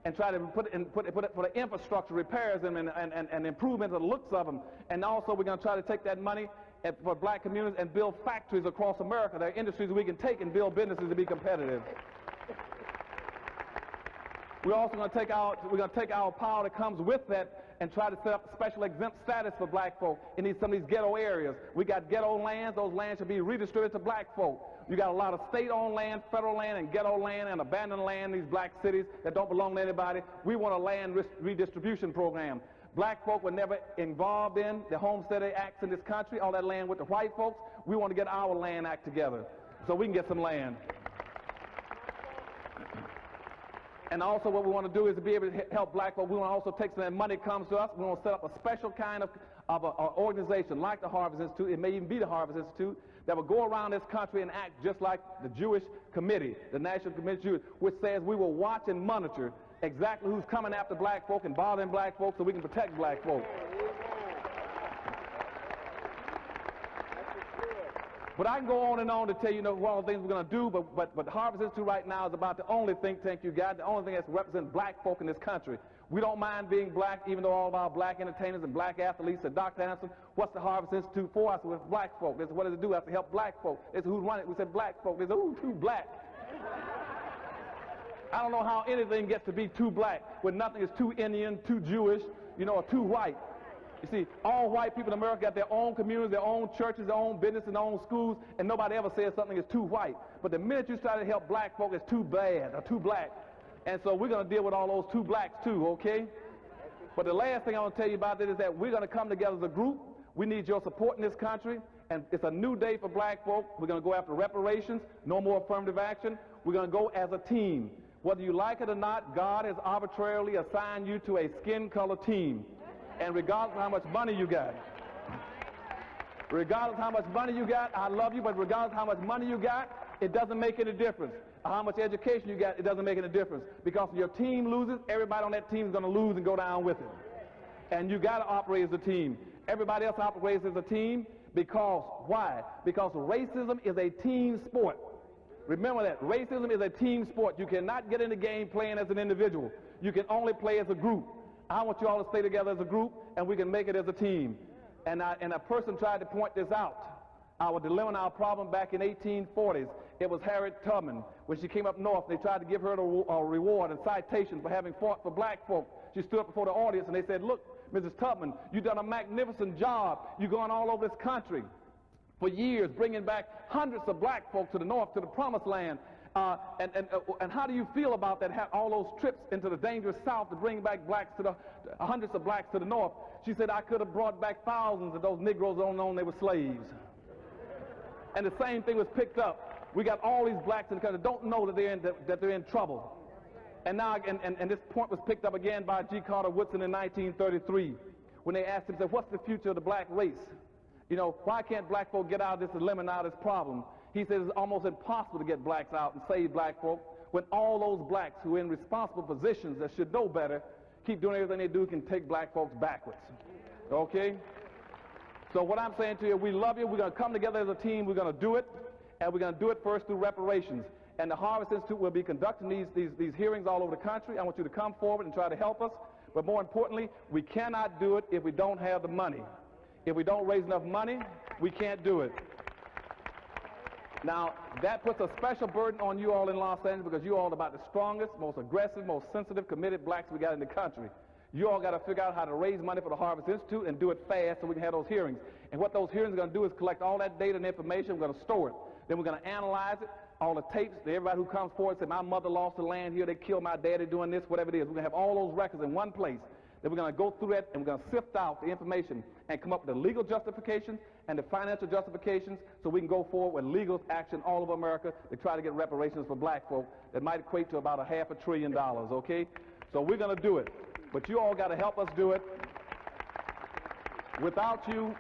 and try to put the infrastructure, repairs them, and improvement of the looks of them. And also we're going to try to take that money for black communities and build factories across America. There are industries we can take and build businesses to be competitive. We're also going to take our power that comes with that and try to set up special exempt status for black folk in some of these ghetto areas. We got ghetto lands. Those lands should be redistributed to black folk. You got a lot of state-owned land, federal land, and ghetto land, and abandoned land in these black cities that don't belong to anybody. We want a land redistribution program. Black folk were never involved in the Homestead Acts in this country. All that land with the white folks. We want to get our land act together so we can get some land. And also what we want to do is to be able to help black folk. We want to also take some of that money that comes to us. We want to set up a special kind of an organization like the Harvest Institute. It may even be the Harvest Institute that will go around this country and act just like the Jewish Committee, the National Committee of Jews, which says we will watch and monitor exactly who's coming after black folk and bothering black folk so we can protect black folk. But I can go on and on to tell you, what all the things we're going to do, but Harvest Institute right now is about the only think tank you got, the only thing that's representing black folk in this country. We don't mind being black, even though all of our black entertainers and black athletes are Dr. Anderson. What's the Harvest Institute for? I said, well, it's black folk. This is what does it do? I have to help black folk. This is who's running it. We said black folk. They said, ooh, too black. I don't know how anything gets to be too black when nothing is too Indian, too Jewish, or too white. You see, all white people in America got their own communities, their own churches, their own business, and their own schools, and nobody ever says something is too white. But the minute you start to help black folk, it's too bad or too black. And so we're going to deal with all those too blacks too, okay? But the last thing I want to tell you about it is that we're going to come together as a group. We need your support in this country, and it's a new day for black folk. We're going to go after reparations, no more affirmative action. We're going to go as a team. Whether you like it or not, God has arbitrarily assigned you to a skin color team. And regardless of how much money you got, I love you, but regardless of how much money you got, it doesn't make any difference. How much education you got, it doesn't make any difference. Because if your team loses, everybody on that team is going to lose and go down with it. And you got to operate as a team. Everybody else operates as a team because, why? Because racism is a team sport. Remember that. Racism is a team sport. You cannot get in the game playing as an individual. You can only play as a group. I want you all to stay together as a group, and we can make it as a team. And a person tried to point this out. Our dilemma and our problem back in 1840s. It was Harriet Tubman. When she came up north, they tried to give her a reward and citation for having fought for black folk. She stood up before the audience, and they said, look, Mrs. Tubman, you've done a magnificent job. You've gone all over this country for years, bringing back hundreds of black folk to the north, to the promised land. And how do you feel about that, all those trips into the dangerous south to bring back blacks hundreds of blacks to the north? She said, I could have brought back thousands of those Negroes that don't know they were slaves. And the same thing was picked up. We got all these blacks in the country that don't know that they're in trouble. And now, and this point was picked up again by G. Carter Woodson in 1933, when they asked him, said, what's the future of the black race? Why can't black folk get out of this dilemma and out of this problem? He says it's almost impossible to get blacks out and save black folk when all those blacks who are in responsible positions that should know better keep doing everything they do can take black folks backwards. Okay? So what I'm saying to you, we love you. We're going to come together as a team. We're going to do it. And we're going to do it first through reparations. And the Harvest Institute will be conducting these hearings all over the country. I want you to come forward and try to help us. But more importantly, we cannot do it if we don't have the money. If we don't raise enough money, we can't do it. Now, that puts a special burden on you all in Los Angeles because you all are about the strongest, most aggressive, most sensitive, committed blacks we got in the country. You all got to figure out how to raise money for the Harvest Institute and do it fast so we can have those hearings. And what those hearings are going to do is collect all that data and information. We're going to store it. Then we're going to analyze it, all the tapes. Everybody who comes forward said, my mother lost the land here, they killed my daddy doing this, whatever it is. We're going to have all those records in one place. Then we're going to go through that and we're going to sift out the information and come up with the legal justifications and the financial justifications so we can go forward with legal action all over America to try to get reparations for black folk that might equate to about $500 billion, okay? So we're going to do it. But you all got to help us do it. Without you,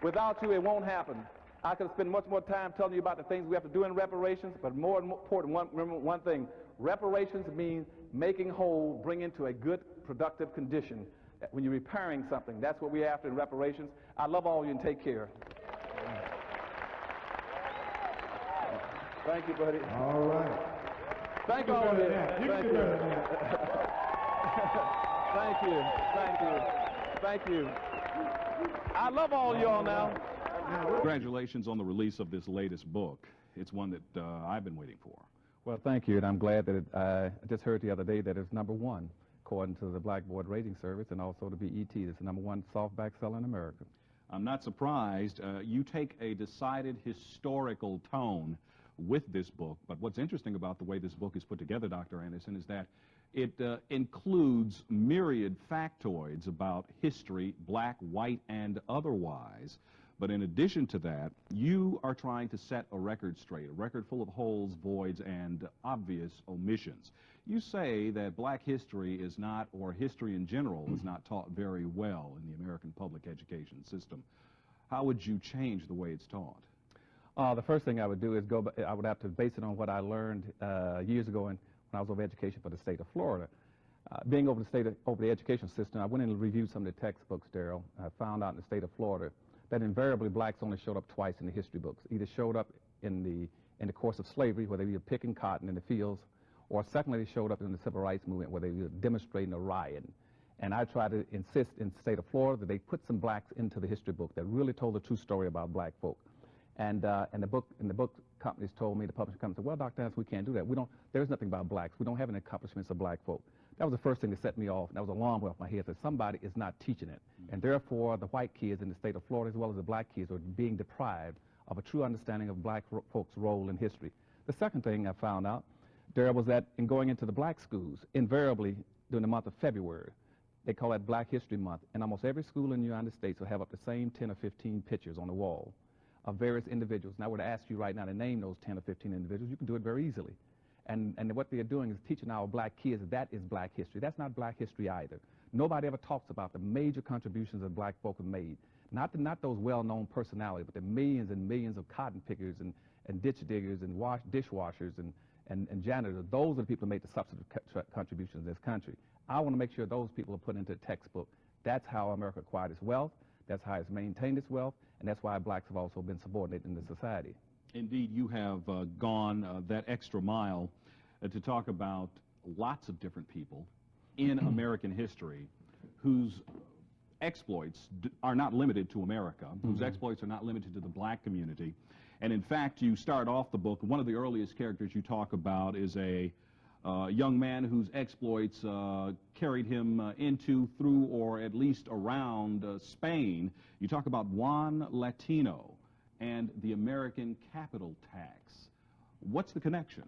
it won't happen. I could spend much more time telling you about the things we have to do in reparations, but more important, remember one thing. Reparations means making whole, bringing to a good, productive condition. When you're repairing something, that's what we're after in reparations. I love all of you and take care. Thank you, buddy. All right. Thank all of you. Thank you. Thank you. Thank you. Thank you. I love all y'all now. Congratulations on the release of this latest book. It's one that I've been waiting for. Well, thank you, and I'm glad that I just heard the other day that it's #1 according to the Blackboard Rating Service and also the BET. It's the #1 soft bestseller in America. I'm not surprised. You take a decided historical tone with this book, but what's interesting about the way this book is put together, Dr. Anderson, is that it includes myriad factoids about history, black, white, and otherwise. But in addition to that, you are trying to set a record straight, a record full of holes, voids, and obvious omissions. You say that black history is not, or history in general, is not taught very well in the American public education system. How would you change the way it's taught? The first thing I would do is I would have to base it on what I learned years ago when I was over education for the state of Florida. Being over the education system, I went in and reviewed some of the textbooks, Daryl. I found out in the state of Florida that invariably blacks only showed up twice in the history books. Either showed up in the course of slavery, where they were picking cotton in the fields, or secondly, they showed up in the civil rights movement, where they were demonstrating or rioting. And I tried to insist in the state of Florida that they put some blacks into the history book that really told the true story about black folk. And the book companies told me, the publishing companies said, well, Dr. Anderson, we can't do that. There's nothing about blacks. We don't have any accomplishments of black folk. That was the first thing that set me off. That was an alarm bell off my head that somebody is not teaching it. And therefore, the white kids in the state of Florida, as well as the black kids, are being deprived of a true understanding of black folks' role in history. The second thing I found out, there was that in going into the black schools, invariably during the month of February, they call that Black History Month, and almost every school in the United States will have up the same 10 or 15 pictures on the wall of various individuals. And I were to ask you right now to name those 10 or 15 individuals, you can do it very easily. And what they're doing is teaching our black kids that is black history. That's not black history either. Nobody ever talks about the major contributions that black folk have made. Not those well-known personalities, but the millions and millions of cotton pickers and ditch diggers and dishwashers and janitors. Those are the people who made the substantive contributions in this country. I want to make sure those people are put into the textbook. That's how America acquired its wealth. That's how it's maintained its wealth. And that's why blacks have also been subordinate in the society. Indeed, you have gone that extra mile to talk about lots of different people in American history whose exploits are not limited to America, whose exploits are not limited to the black community. And in fact, you start off the book, one of the earliest characters you talk about is a young man whose exploits carried him into, through, or at least around Spain. You talk about Juan Latino and the American capital tax. What's the connection?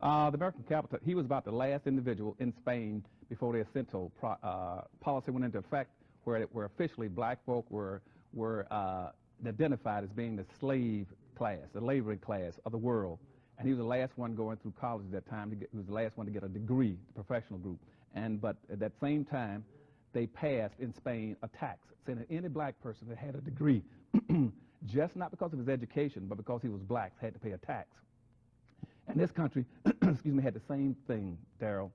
The American capital, he was about the last individual in Spain before the Jacinto policy went into effect, where officially black folk were identified as being the slave class, the laboring class of the world. And he was the last one going through college at that time. He was the last one to get a degree, the professional group. But at that same time, they passed in Spain a tax saying that any black person that had a degree, just not because of his education, but because he was black, had to pay a tax. And this country, excuse me, had the same thing, Daryl.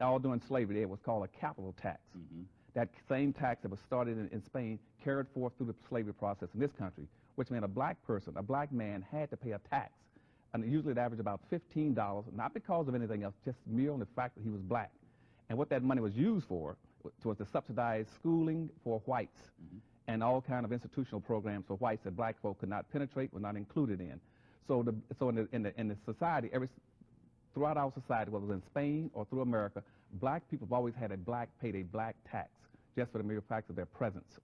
All during slavery, it was called a capital tax. That same tax that was started in Spain carried forth through the slavery process in this country, which meant a black person, a black man, had to pay a tax. And usually it averaged about $15, not because of anything else, just merely on the fact that he was black. And what that money was used for was to subsidize schooling for whites and all kind of institutional programs for whites that black folk could not penetrate, were not included in. So in the society, throughout our society, whether it was in Spain or through America, black people have always had paid a black tax, just for the mere fact of their presence.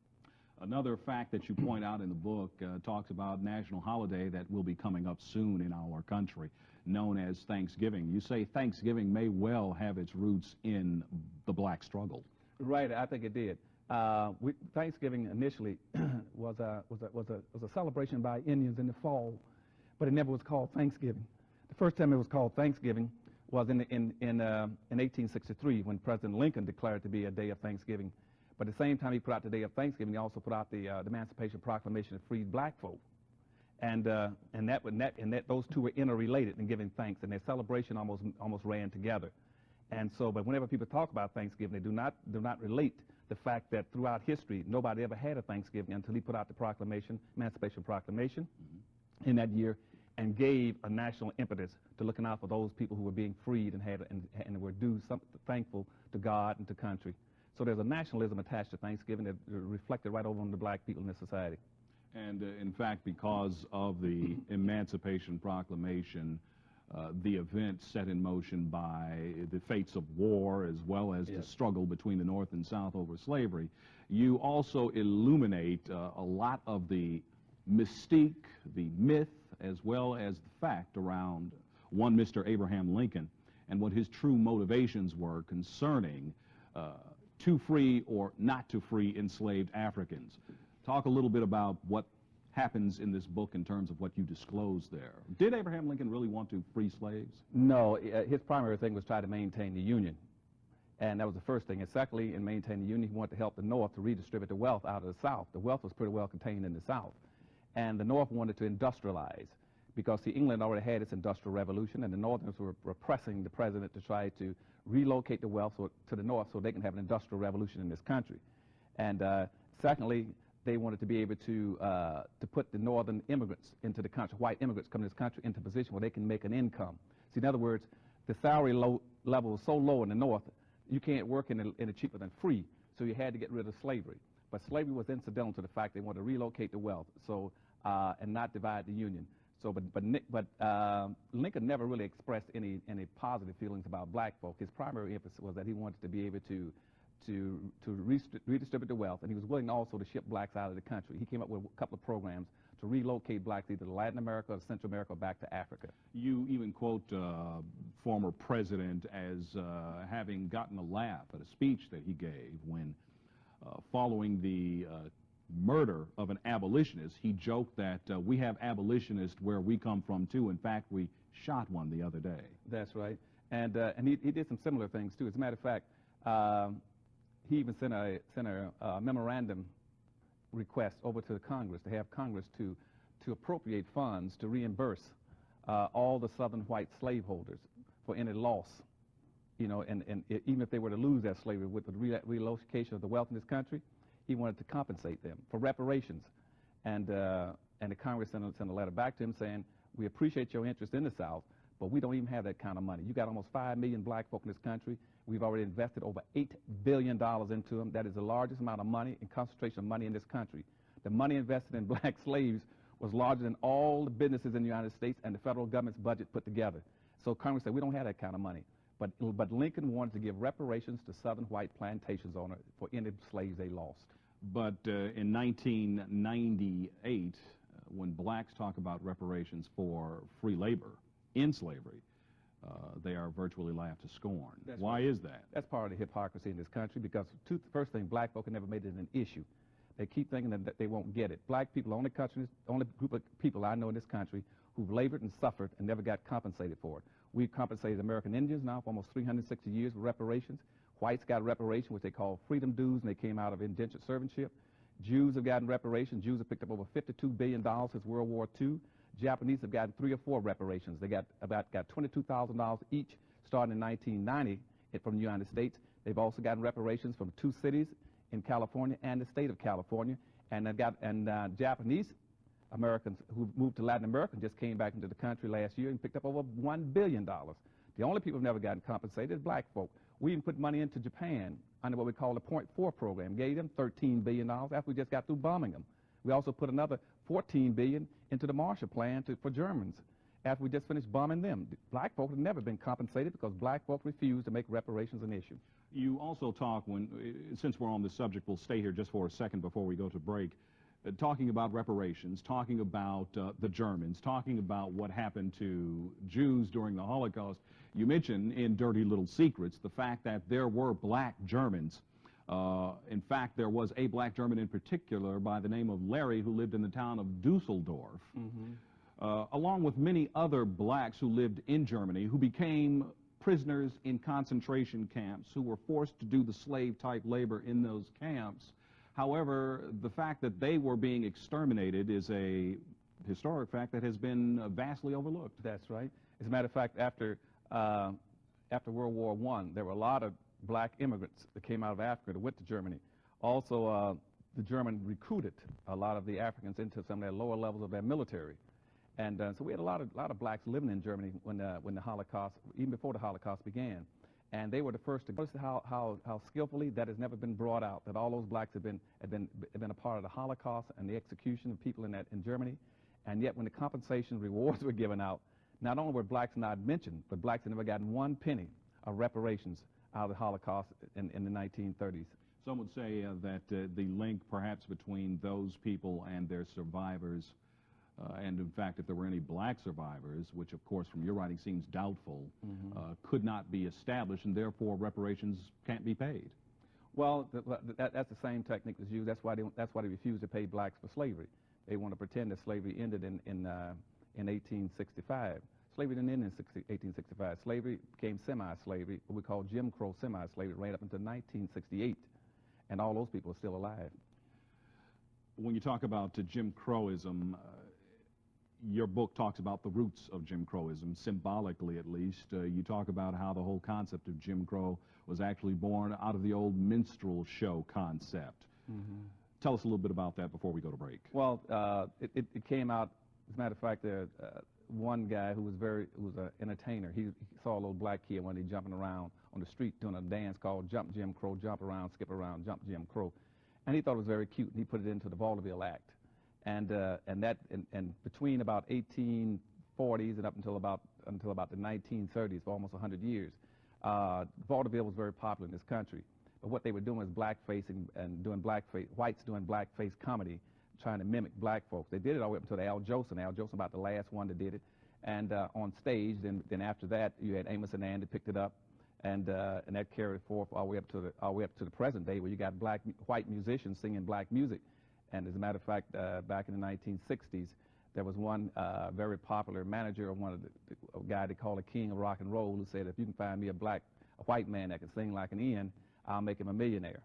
Another fact that you point out in the book talks about national holiday that will be coming up soon in our country, known as Thanksgiving. You say Thanksgiving may well have its roots in the black struggle. Right, I think it did. Thanksgiving initially was a celebration by Indians in the fall, but it never was called Thanksgiving. The first time it was called Thanksgiving was in 1863, when President Lincoln declared it to be a day of Thanksgiving. But at the same time he put out the day of Thanksgiving, he also put out the Emancipation Proclamation that freed black folk. And those two were interrelated in giving thanks, and their celebration almost ran together. And so, but whenever people talk about Thanksgiving, they do not relate the fact that throughout history nobody ever had a Thanksgiving until he put out the proclamation, Emancipation Proclamation, in that year. and gave a national impetus to looking out for those people who were being freed and were due something thankful to God and to country. So there's a nationalism attached to Thanksgiving that reflected right over on the black people in this society. And in fact, because of the Emancipation Proclamation, the event set in motion by the fates of war as well as the struggle between the North and South over slavery, you also illuminate a lot of the mystique, the myth, as well as the fact around one Mr. Abraham Lincoln and what his true motivations were concerning to free or not to free enslaved Africans. Talk a little bit about what happens in this book in terms of what you disclose there. Did Abraham Lincoln really want to free slaves? No, his primary thing was try to maintain the Union. And that was the first thing. And secondly, in maintaining the Union, he wanted to help the North to redistribute the wealth out of the South. The wealth was pretty well contained in the South. And the North wanted to industrialize because, see, England already had its industrial revolution, and the Northerners were pressing the president to try to relocate the wealth to the North so they can have an industrial revolution in this country. And secondly, they wanted to be able to put the Northern immigrants into the country, white immigrants come to this country, into a position where they can make an income. See, in other words, the salary level is so low in the North, you can't work in a cheaper than free, so you had to get rid of slavery. But slavery was incidental to the fact they wanted to relocate the wealth, so and not divide the Union. So, but Lincoln never really expressed any positive feelings about black folk. His primary emphasis was that he wanted to be able to redistribute the wealth, and he was willing also to ship blacks out of the country. He came up with a couple of programs to relocate blacks either to Latin America or Central America or back to Africa. You even quote former president as having gotten a laugh at a speech that he gave when, following the murder of an abolitionist, he joked that we have abolitionists where we come from too. In fact, we shot one the other day. That's right. And he did some similar things too. As a matter of fact, he even sent a memorandum request over to the Congress to have Congress to appropriate funds to reimburse all the Southern white slaveholders for any loss, you know, and even if they were to lose their slavery with the relocation of the wealth in this country, he wanted to compensate them for reparations. And the Congress sent a letter back to him saying, we appreciate your interest in the South, but we don't even have that kind of money. You got almost 5 million black folk in this country. We've already invested over $8 billion into them. That is the largest amount of money and concentration of money in this country. The money invested in black slaves was larger than all the businesses in the United States and the federal government's budget put together. So Congress said, we don't have that kind of money. But Lincoln wanted to give reparations to Southern white plantations owners for any slaves they lost. But in 1998, when blacks talk about reparations for free labor in slavery, they are virtually laughed to scorn. Why is that? That's part of the hypocrisy in this country because, first thing, black folk have never made it an issue. They keep thinking that they won't get it. Black people, only group of people I know in this country who've labored and suffered and never got compensated for it. We've compensated American Indians now for almost 360 years with reparations. Whites got reparations, which they call freedom dues, and they came out of indentured servantship. Jews have gotten reparations. Jews have picked up over $52 billion since World War II. Japanese have gotten 3 or 4 reparations. They got $22,000 each starting in 1990 from the United States. They've also gotten reparations from 2 cities in California and the state of California. And Japanese Americans who moved to Latin America just came back into the country last year and picked up over $1 billion. The only people who've never gotten compensated is black folk. We even put money into Japan under what we call the .4 program, gave them $13 billion after we just got through bombing them. We also put another $14 billion into the Marshall Plan for Germans after we just finished bombing them. Black folk have never been compensated because black folk refused to make reparations an issue. You also talk, since we're on this subject, we'll stay here just for a second before we go to break, talking about reparations, talking about the Germans, talking about what happened to Jews during the Holocaust. You mentioned in Dirty Little Secrets the fact that there were black Germans. In fact, there was a black German in particular by the name of Larry who lived in the town of Dusseldorf, along with many other blacks who lived in Germany who became prisoners in concentration camps, who were forced to do the slave-type labor in those camps. However, the fact that they were being exterminated is a historic fact that has been vastly overlooked. That's right. As a matter of fact, after World War I, there were a lot of black immigrants that came out of Africa that went to Germany. Also, the German recruited a lot of the Africans into some of their lower levels of their military. And so we had a lot of blacks living in Germany when the Holocaust, even before the Holocaust began. And they were the first to notice how skillfully that has never been brought out, that all those blacks have been a part of the Holocaust and the execution of people in Germany. And yet when the compensation rewards were given out, not only were blacks not mentioned, but blacks had never gotten 1 penny of reparations out of the Holocaust in the 1930s. Some would say that the link perhaps between those people and their survivors, and in fact if there were any black survivors, which of course from your writing seems doubtful, could not be established, and therefore reparations can't be paid. Well, that's the same technique that's used. That's why they refused to pay blacks for slavery. They want to pretend that slavery ended in 1865. Slavery didn't end in 1865. Slavery became semi-slavery, what we call Jim Crow semi-slavery, right up until 1968, and all those people are still alive. When you talk about Jim Crowism, your book talks about the roots of Jim Crowism, symbolically at least. You talk about how the whole concept of Jim Crow was actually born out of the old minstrel show concept. Tell us a little bit about that before we go to break. Well, it came out, as a matter of fact, one guy who was an entertainer, he saw a little black kid one day jumping around on the street doing a dance called Jump Jim Crow, jump around, skip around, jump Jim Crow. And he thought it was very cute, and he put it into the Vaudeville Act. And between about 1840s and up until about the 1930s, for almost 100 years, vaudeville was very popular in this country. But what they were doing was blackface and doing blackface, whites doing blackface comedy, trying to mimic black folks. They did it all the way up until Al Jolson. Al Jolson about the last one that did it. And on stage, then after that, you had Amos and Andy picked it up, and that carried forth all the way up to the present day, where you got white musicians singing black music. And as a matter of fact, back in the 1960s, there was one very popular manager of a guy they call the King of Rock and Roll, who said, if you can find me a white man that can sing like an Ian, I'll make him a millionaire.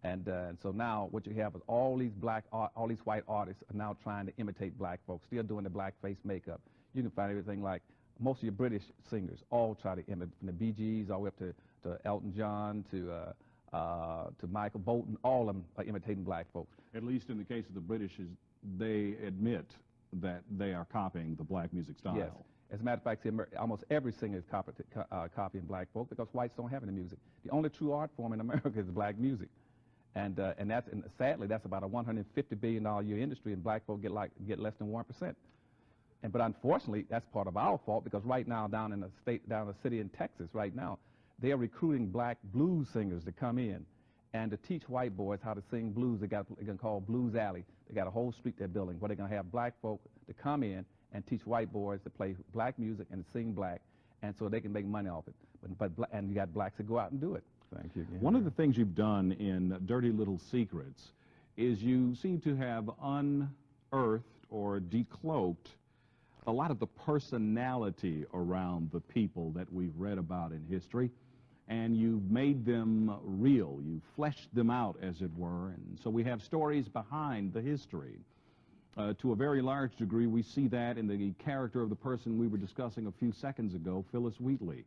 And so now what you have is all these white artists are now trying to imitate black folks, still doing the blackface makeup. You can find everything like most of your British singers all try to imitate, from the Bee Gees all the way up to Elton John to Michael Bolton. All of them are imitating black folks. At least in the case of the British, they admit that they are copying the black music style. Yes. As a matter of fact, almost every singer is copying black folk, because whites don't have any music. The only true art form in America is black music. And sadly, that's about a $150 billion a year industry, and black folk get less than 1%. But unfortunately, that's part of our fault, because right now down in the city in Texas right now, they are recruiting black blues singers to come in and to teach white boys how to sing blues. They're going to call Blues Alley. They got a whole street they're building where they're going to have black folk to come in and teach white boys to play black music and to sing black, and so they can make money off it. And you got blacks that go out and do it. Thank you again. One of the things you've done in Dirty Little Secrets is you seem to have unearthed or decloaked a lot of the personality around the people that we've read about in history, and you've made them real. You've fleshed them out, as it were, and so we have stories behind the history. To a very large degree, we see that in the character of the person we were discussing a few seconds ago, Phyllis Wheatley.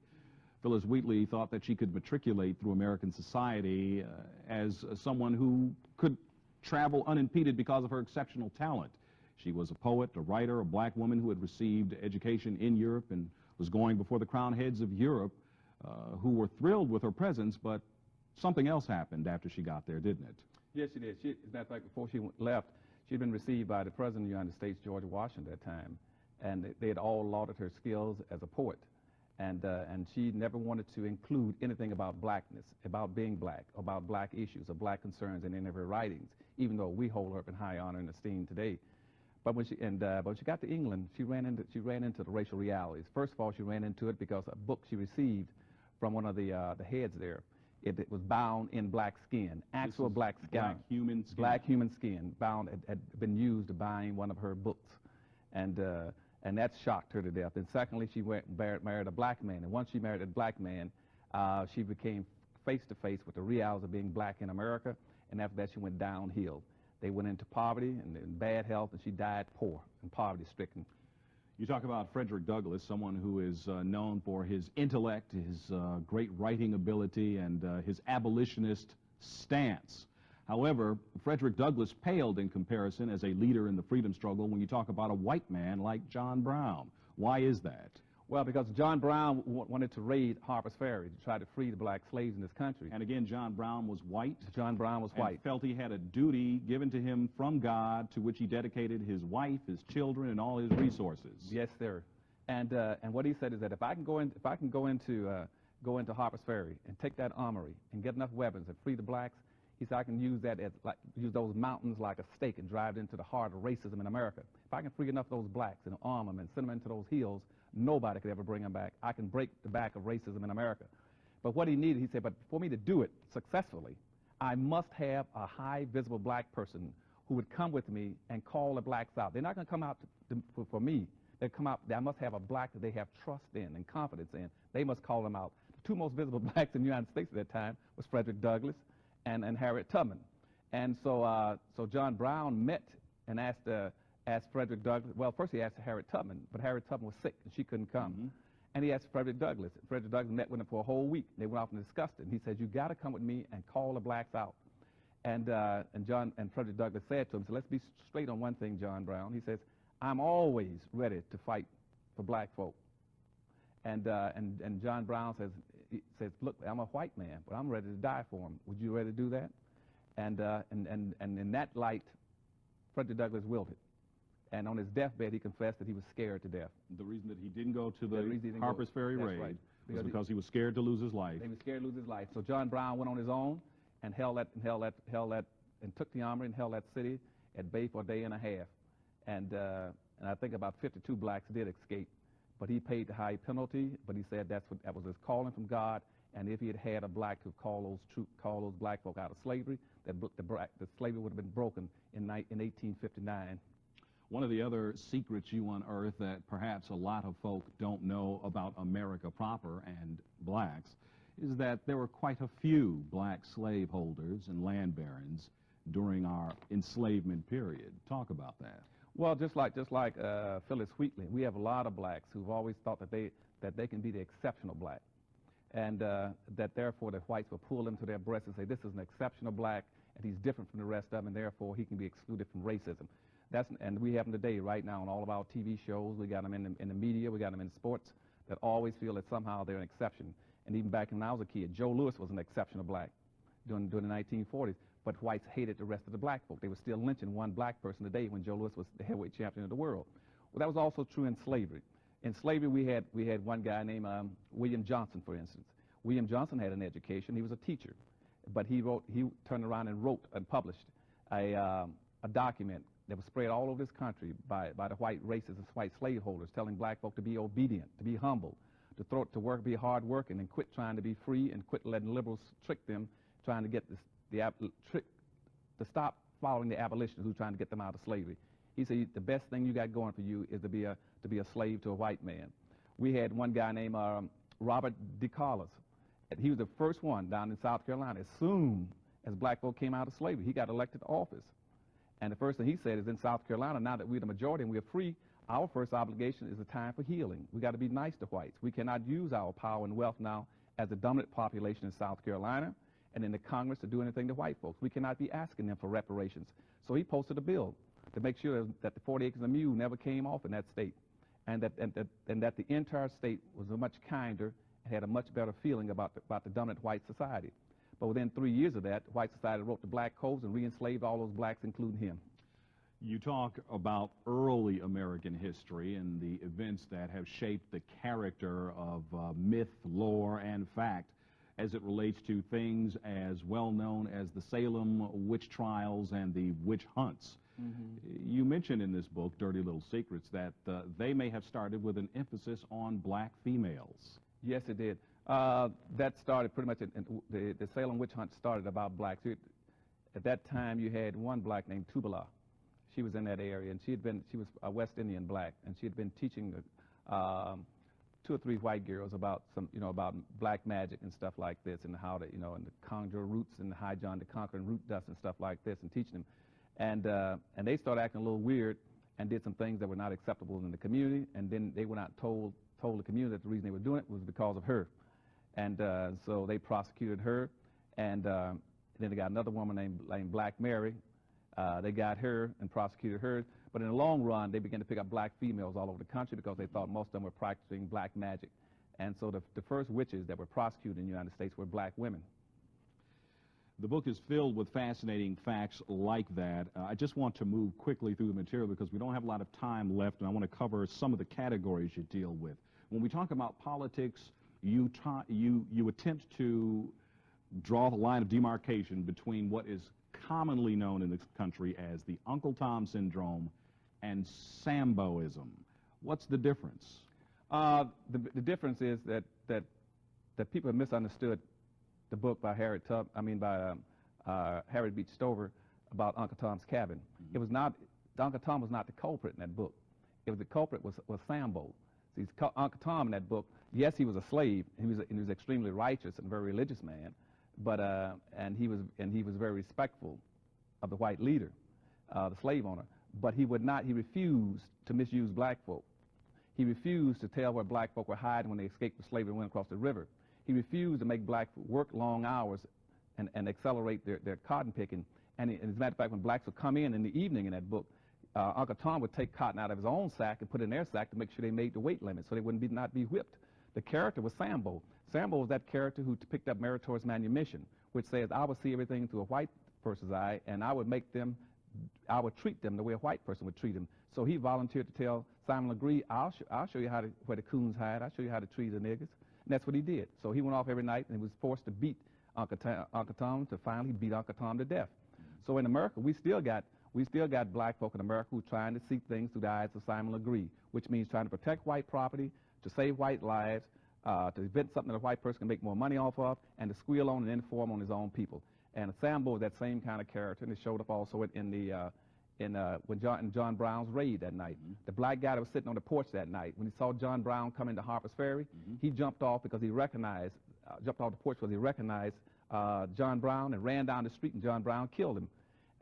Phyllis Wheatley thought that she could matriculate through American society as someone who could travel unimpeded because of her exceptional talent. She was a poet, a writer, a black woman who had received education in Europe and was going before the crowned heads of Europe, who were thrilled with her presence, but something else happened after she got there, didn't it? Yes, she did. As a matter of fact, before she left, she'd been received by the President of the United States, George Washington, at that time, and they had all lauded her skills as a poet. And she never wanted to include anything about blackness, about being black, about black issues or black concerns in any of her writings, even though we hold her up in high honor and esteem today. But when she got to England, she ran into the racial realities. First of all, she ran into it because a book she received from one of the heads there, it was bound in black skin, actual black skin. Black human skin. Black human skin, bound, had been used to bind one of her books. And that shocked her to death. And secondly, she married a black man. And once she married a black man, she became face-to-face with the realities of being black in America. And after that, she went downhill. They went into poverty and bad health, and she died poor and poverty-stricken. You talk about Frederick Douglass, someone who is known for his intellect, his great writing ability, and his abolitionist stance. However, Frederick Douglass paled in comparison as a leader in the freedom struggle when you talk about a white man like John Brown. Why is that? Well, because John Brown wanted to raid Harper's Ferry to try to free the black slaves in this country. And again, John Brown was white. John Brown was white. Felt he had a duty given to him from God to which he dedicated his wife, his children, and all his resources. Yes, sir. And what he said is that if I can go into Harper's Ferry and take that armory and get enough weapons and free the blacks, he said I can use that as use those mountains like a stake and drive it into the heart of racism in America. If I can free enough of those blacks and arm them and send them into those hills, nobody could ever bring them back. I can break the back of racism in America. But what he needed, he said, but for me to do it successfully, I must have a high visible black person who would come with me and call the blacks out. They're not going to come out for me. They come out. I must have a black that they have trust in and confidence in. They must call them out. The two most visible blacks in the United States at that time was Frederick Douglass and Harriet Tubman. And so John Brown met and asked Frederick Douglass. Well, first he asked Harriet Tubman, but Harriet Tubman was sick and she couldn't come. Mm-hmm. And he asked Frederick Douglass. Frederick Douglass met with him for a whole week. They went off and discussed it. And he said, "You got to come with me and call the blacks out." And Frederick Douglass said to him, "So let's be straight on one thing, John Brown." He says, "I'm always ready to fight for black folk." And John Brown says, "Look, I'm a white man, but I'm ready to die for him. Would you ready to do that?" And in that light, Frederick Douglass wilted. And on his deathbed, he confessed that he was scared to death. The reason that he didn't go to the Harper's Ferry raid right. was because he was scared to lose his life. He was scared to lose his life. So John Brown went on his own and took the armory and held that city at bay for a day and a half. And I think about 52 blacks did escape, but he paid the high penalty. But he said that was his calling from God. And if he had a black to call those black folk out of slavery, the slavery would have been broken in 1859. One of the other secrets you unearth that perhaps a lot of folk don't know about America proper and blacks is that there were quite a few black slaveholders and land barons during our enslavement period. Talk about that. Well, just like Phyllis Wheatley, we have a lot of blacks who've always thought that they can be the exceptional black, and that therefore the whites will pull them to their breasts and say, "This is an exceptional black, and he's different from the rest of them, and therefore he can be excluded from racism." And we have them today, right now, on all of our TV shows. We got them in the media. We got them in sports that always feel that somehow they're an exception. And even back when I was a kid, Joe Louis was an exceptional black during the 1940s. But whites hated the rest of the black folk. They were still lynching one black person a day when Joe Louis was the heavyweight champion of the world. Well, that was also true in slavery. In slavery, we had one guy named William Johnson, for instance. William Johnson had an education. He was a teacher. But he turned around and wrote and published a document that was spread all over this country by the white racists and white slaveholders, telling black folk to be obedient, to be humble, to work, be hard working, and quit trying to be free, and quit letting liberals trick them, trying to get to stop following the abolitionists who are trying to get them out of slavery. He said the best thing you got going for you is to be a slave to a white man. We had one guy named Robert DeCarlos. He was the first one down in South Carolina. As soon as black folk came out of slavery, he got elected to office. And the first thing he said is, in South Carolina, now that we're the majority and we're free, our first obligation is a time for healing. We got to be nice to whites. We cannot use our power and wealth now as the dominant population in South Carolina and in the Congress to do anything to white folks. We cannot be asking them for reparations. So he posted a bill to make sure that the 40 acres of mule never came off in that state, and that the entire state was much kinder and had a much better feeling about the dominant white society. But within 3 years of that, white society wrote the black codes and re-enslaved all those blacks, including him. You talk about early American history and the events that have shaped the character of myth, lore, and fact as it relates to things as well known as the Salem witch trials and the witch hunts. Mm-hmm. You mentioned in this book, Dirty Little Secrets, that they may have started with an emphasis on black females. Yes, it did. That started pretty much, the Salem witch hunt started about blacks. At that time, you had one black named Tubala. She was in that area, and she was a West Indian black, and she had been teaching 2 or 3 white girls about about black magic and stuff like this, and how to, and the conjure roots and the high John the Conqueror and root dust and stuff like this, and teaching them. And they started acting a little weird and did some things that were not acceptable in the community, and then they went out and told the community that the reason they were doing it was because of her. And so they prosecuted her, and then they got another woman named Black Mary. They got her and prosecuted her. But in the long run, they began to pick up black females all over the country because they thought most of them were practicing black magic. And so the first witches that were prosecuted in the United States were black women. The book is filled with fascinating facts like that. I just want to move quickly through the material because we don't have a lot of time left, and I want to cover some of the categories you deal with. When we talk about politics, you attempt to draw the line of demarcation between what is commonly known in this country as the Uncle Tom syndrome and Samboism. What's the difference? The difference is that people have misunderstood the book by Harriet Beach Stover about Uncle Tom's Cabin. Mm-hmm. It was not, Uncle Tom was not the culprit in that book. It was the culprit was Sambo. See, Uncle Tom in that book, yes, he was a slave. He was extremely righteous and a very religious man, but and he was very respectful of the white leader, the slave owner. But he refused to misuse black folk. He refused to tell where black folk were hiding when they escaped from slavery and went across the river. He refused to make black work long hours and accelerate their cotton picking. And as a matter of fact, when blacks would come in the evening in that book, Uncle Tom would take cotton out of his own sack and put it in their sack to make sure they made the weight limit so they wouldn't not be whipped. The character was Sambo. Sambo was that character who picked up meritorious manumission, which says, I would see everything through a white person's eye, and I would treat them the way a white person would treat them. So he volunteered to tell Simon Legree, I'll show you where the coons hide. I'll show you how to treat the niggas. And that's what he did. So he went off every night and was forced to beat Uncle Tom to finally beat Uncle Tom to death. So in America, we still got black folk in America who are trying to see things through the eyes of Simon Legree, which means trying to protect white property, to save white lives, to invent something that a white person can make more money off of, and to squeal on and inform on his own people. And Sambo is that same kind of character, and it showed up also when John Brown's raid that night. Mm-hmm. The black guy that was sitting on the porch that night, when he saw John Brown come into Harper's Ferry, mm-hmm. he jumped off because he recognized, jumped off the porch because he recognized John Brown and ran down the street, and John Brown killed him.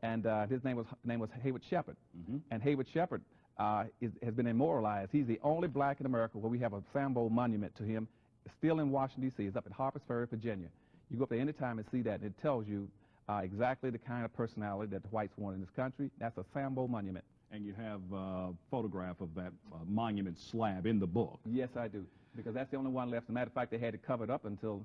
And his name was Hayward Shepherd. Mm-hmm. And Hayward Shepherd has been immortalized. He's the only black in America where we have a Sambo monument to him. It's still in Washington, D.C. It's up at Harper's Ferry, Virginia. You go up there any time and see that, and it tells you exactly the kind of personality that the whites want in this country. That's a Sambo monument. And you have a photograph of that monument slab in the book. Yes, I do, because that's the only one left. As a matter of fact, they had it covered up until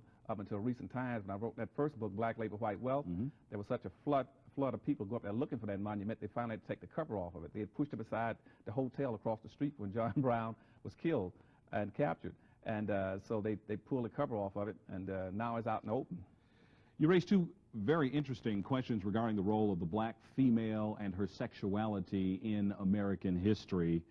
recent times. When I wrote that first book, Black Labor, White Wealth, mm-hmm. there was such a flood of people go up there looking for that monument, they finally had to take the cover off of it. They had pushed it beside the hotel across the street when John Brown was killed and captured. And so they pulled the cover off of it, and now it's out in the open. You raised two very interesting questions regarding the role of the black female and her sexuality in American history.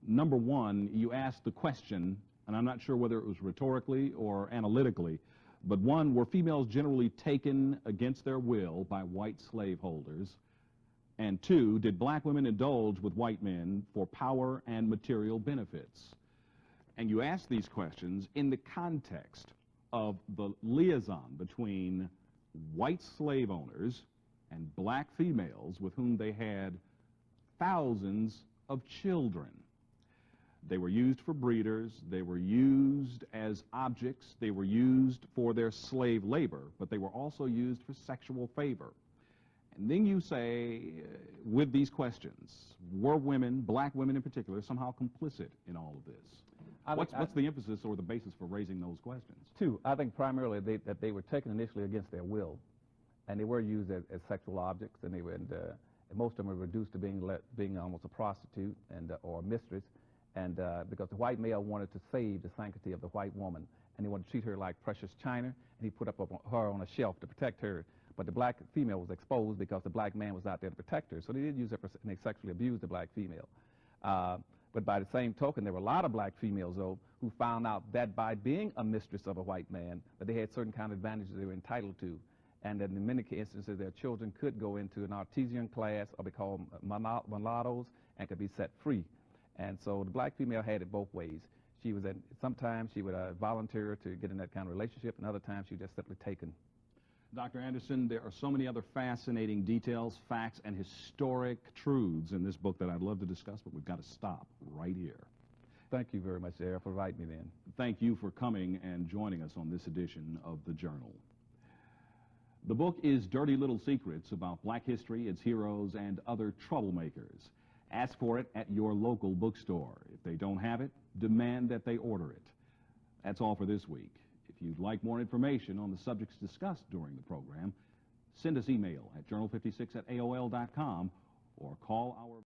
Number one, you asked the question, and I'm not sure whether it was rhetorically or analytically, but one, were females generally taken against their will by white slaveholders? And two, did black women indulge with white men for power and material benefits? And you asked these questions in the context of the liaison between white slave owners and black females with whom they had thousands of children. They were used for breeders, they were used as objects, they were used for their slave labor, but they were also used for sexual favor. And then you say, with these questions, were women, black women in particular, somehow complicit in all of this? What's the emphasis or the basis for raising those questions? Two, I think primarily that they were taken initially against their will, and they were used as sexual objects, and most of them were reduced to being almost a prostitute or a mistress, and because the white male wanted to save the sanctity of the white woman, and he wanted to treat her like precious china, and he put her on a shelf to protect her. But the black female was exposed because the black man was out there to protect her, so they did use her, and they sexually abused the black female. But by the same token, there were a lot of black females, though, who found out that by being a mistress of a white man, that they had certain kind of advantages they were entitled to, and that in many instances their children could go into an artisan class or be called mulattoes and could be set free. And so the black female had it both ways. Sometimes she would volunteer to get in that kind of relationship, and other times she was just simply taken. Dr. Anderson, there are so many other fascinating details, facts, and historic truths in this book that I'd love to discuss, but we've got to stop right here. Thank you very much, Sarah, for inviting me in. Thank you for coming and joining us on this edition of the Journal. The book is Dirty Little Secrets about black history, its heroes, and other troublemakers. Ask for it at your local bookstore. If they don't have it, demand that they order it. That's all for this week. If you'd like more information on the subjects discussed during the program, send us email at journal56@aol.com or call our